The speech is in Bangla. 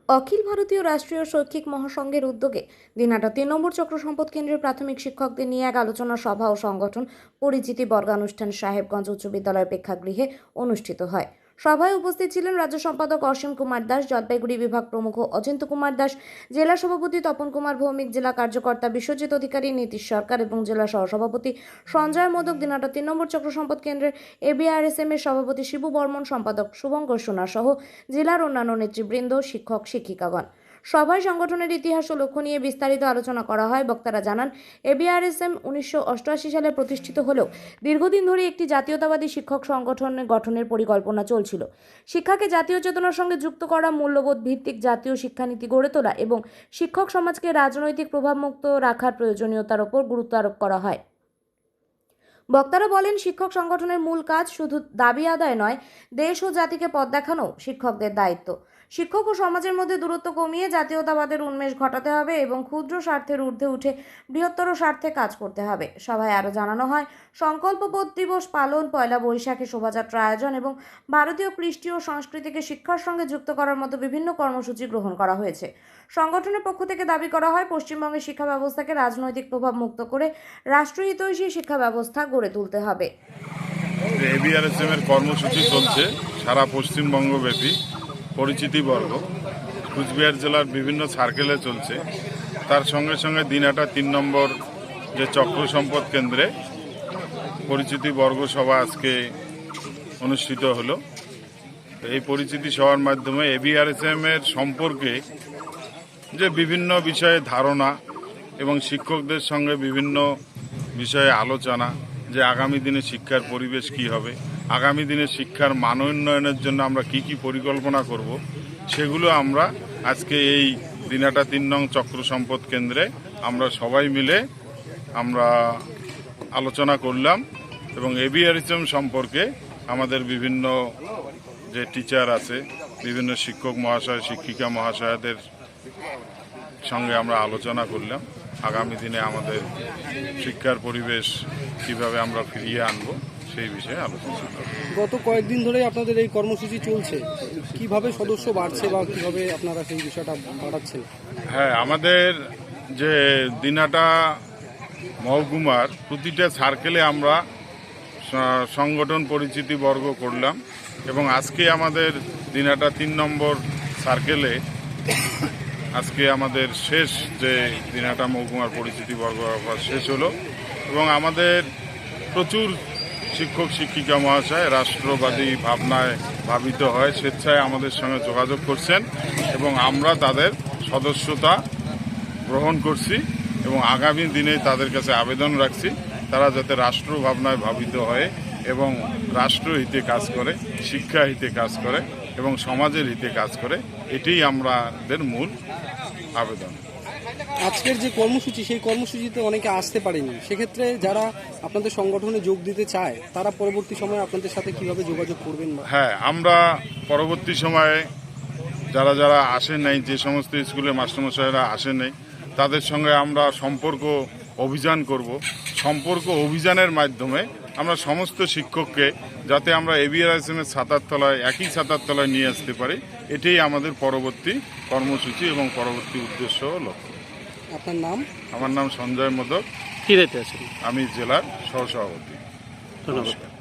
অখিল ভারতীয় রাষ্ট্রীয় শৈক্ষিক মহাসংঘের উদ্যোগে দিনহাটা 3 নম্বর চক্র সম্পদ কেন্দ্রের প্রাথমিক শিক্ষকদের নিয়ে এক আলোচনা সভা ও সংগঠন পরিচিতি বর্গানুষ্ঠান সাহেবগঞ্জ উচ্চ বিদ্যালয় প্রেক্ষাগৃহে অনুষ্ঠিত হয়। সভায় উপস্থিত ছিলেন রাজ্য সম্পাদক অসীম কুমার দাস, জলপাইগুড়ি বিভাগ প্রমুখ অচিন্ত কুমার দাস, জেলা সভাপতি তপন কুমার ভৌমিক, জেলা কার্যকর্তা বিশ্বজিৎ অধিকারী, নীতিশ সরকার এবং জেলা সহসভাপতি সঞ্জয় মোদক, দিনহাটা 3 নম্বর চক্র সম্পদ কেন্দ্রের এবিআরএসএম এর সভাপতি শিবু বর্মন, সম্পাদক শুভঙ্কর সোনা সহ জেলার অন্যান্য নেতৃবৃন্দ, শিক্ষক শিক্ষিকাগণ। সভায় সংগঠনের ইতিহাস ও লক্ষ্য নিয়ে বিস্তারিত আলোচনা করা হয়। বক্তারা জানান, এবিআরএসএম 1988 সালে প্রতিষ্ঠিত হলেও দীর্ঘদিন ধরে একটি জাতীয়তাবাদী শিক্ষক সংগঠন গঠনের পরিকল্পনা চলছিল। শিক্ষাকে জাতীয় চেতনার সঙ্গে যুক্ত করা, মূল্যবোধ ভিত্তিক জাতীয় শিক্ষানীতি গড়ে তোলা এবং শিক্ষক সমাজকে রাজনৈতিক প্রভাবমুক্ত রাখার প্রয়োজনীয়তার উপর গুরুত্ব আরোপ করা হয়। বক্তারা বলেন, শিক্ষক সংগঠনের মূল কাজ শুধু দাবি আদায় নয়, দেশ ও জাতিকে পথ দেখানো শিক্ষকদের দায়িত্ব। শিক্ষক ও সমাজের মধ্যে দূরত্ব কমিয়ে জাতীয়তাবাদের উন্মেষ ঘটাতে হবে এবং ক্ষুদ্র স্বার্থের ঊর্ধ্বে উঠে বৃহত্তর স্বার্থে কাজ করতে হবে। সভায় আরও জানানো হয়, সংকল্পবোধ দিবস পালন, পয়লা বৈশাখে শোভাযাত্রা আয়োজন এবং ভারতীয় কৃষ্টি ও সংস্কৃতিকে শিক্ষার সঙ্গে যুক্ত করার মতো বিভিন্ন কর্মসূচি গ্রহণ করা হয়েছে। সংগঠনের পক্ষ থেকে দাবি করা হয়, পশ্চিমবঙ্গের শিক্ষা ব্যবস্থাকে রাজনৈতিক প্রভাব মুক্ত করে রাষ্ট্রহিতৈষী শিক্ষা ব্যবস্থা গড়ে তুলতে হবে। এবিআরএসএম এর কর্মসূচি চলছে সারা পশ্চিমবঙ্গ ব্যাপী। পরিচিতি বর্গ কুচবিহার জেলার বিভিন্ন সার্কেলে চলছে। তার সঙ্গে সঙ্গে দিনহাটা 3 নম্বর যে চক্র সম্পদ কেন্দ্রে পরিচিতি বর্গ সভা আজকে অনুষ্ঠিত হলো। এই পরিচিতি সভার মাধ্যমে এবিআরএসএম এর সম্পর্কে যে বিভিন্ন বিষয়ে ধারণা এবং শিক্ষকদের সঙ্গে বিভিন্ন বিষয়ে আলোচনা, যে আগামী দিনে শিক্ষার পরিবেশ কি হবে, আগামী দিনে শিক্ষার মান উন্নয়নের জন্য আমরা কি কি পরিকল্পনা করব, সেগুলো আমরা আজকে এই দিনহাটা 3 নং চক্র সম্পদ কেন্দ্রে আমরা সবাই মিলে আমরা আলোচনা করলাম এবং এবিআরএসএম সম্পর্কে আমাদের বিভিন্ন যে টিচার আছে, বিভিন্ন শিক্ষক মহাশয়, শিক্ষিকা মহাশয়দের সঙ্গে আমরা আলোচনা করলাম আগামী দিনে আমাদের শিক্ষার পরিবেশ কিভাবে আমরা ফিরিয়ে আনবো সেই বিষয়ে আলোচনা করব। গত কয়েকদিন ধরে আপনাদের এই কর্মসূচি চলছে, কিভাবে সদস্য বাড়ছে বা কিভাবে আপনারা সেই বিষয়টা বাড়াচ্ছেন? হ্যাঁ, আমাদের যে দিনহাটা মহকুমার প্রতিটা সার্কেলে আমরা সংগঠন পরিচিতি বর্গ করলাম এবং আজকে আমাদের দিনহাটা 3 নম্বর সার্কেলে আজকে আমাদের শেষ যে দিনহাটা মহকুমার পরিচিতি বর্গ শেষ হলো এবং আমাদের প্রচুর শিক্ষক শিক্ষিকা মহাশয় রাষ্ট্রবাদী ভাবনায় ভাবিত হয় স্বেচ্ছায় আমাদের সঙ্গে যোগাযোগ করছেন এবং আমরা তাদের সদস্যতা গ্রহণ করছি এবং আগামী দিনে তাদের কাছে আবেদন রাখছি তারা যাতে রাষ্ট্র ভাবনায় ভাবিত হয় এবং রাষ্ট্রহিতে কাজ করে, শিক্ষা হিতে কাজ করে এবং সমাজের হিতে কাজ করে। এটাই আমাদের মূল আবেদন। আজকের যে কর্মসূচি, সেই কর্মসূচিতে অনেকে আসতে পারেনি, সেক্ষেত্রে যারা আপনাদের সংগঠনে যোগ দিতে চায় তারা পরবর্তী সময়ে আপনাদের সাথে কিভাবে যোগাযোগ করবেন? হ্যাঁ, আমরা পরবর্তী সময়ে যারা যারা আসেন নাই, যে সমস্ত স্কুলে মাস্টারমশাইরা আসেন নাই, তাদের সঙ্গে আমরা সম্পর্ক অভিযান করব। সম্পর্ক অভিযানের মাধ্যমে আমরা সমস্ত শিক্ষককে যাতে আমরা এবিআরএসএম এর ছাতার তলায়, একই ছাতার তলায় নিয়ে আসতে পারি, এটাই আমাদের পরবর্তী কর্মসূচি এবং পরবর্তী উদ্দেশ্য ও লক্ষ্য। আপনার নাম? আমার নাম সঞ্জয় মোদক। কি দায়িত্বে আছেন? আমি জেলার সহসভাপতি। ধন্যবাদ।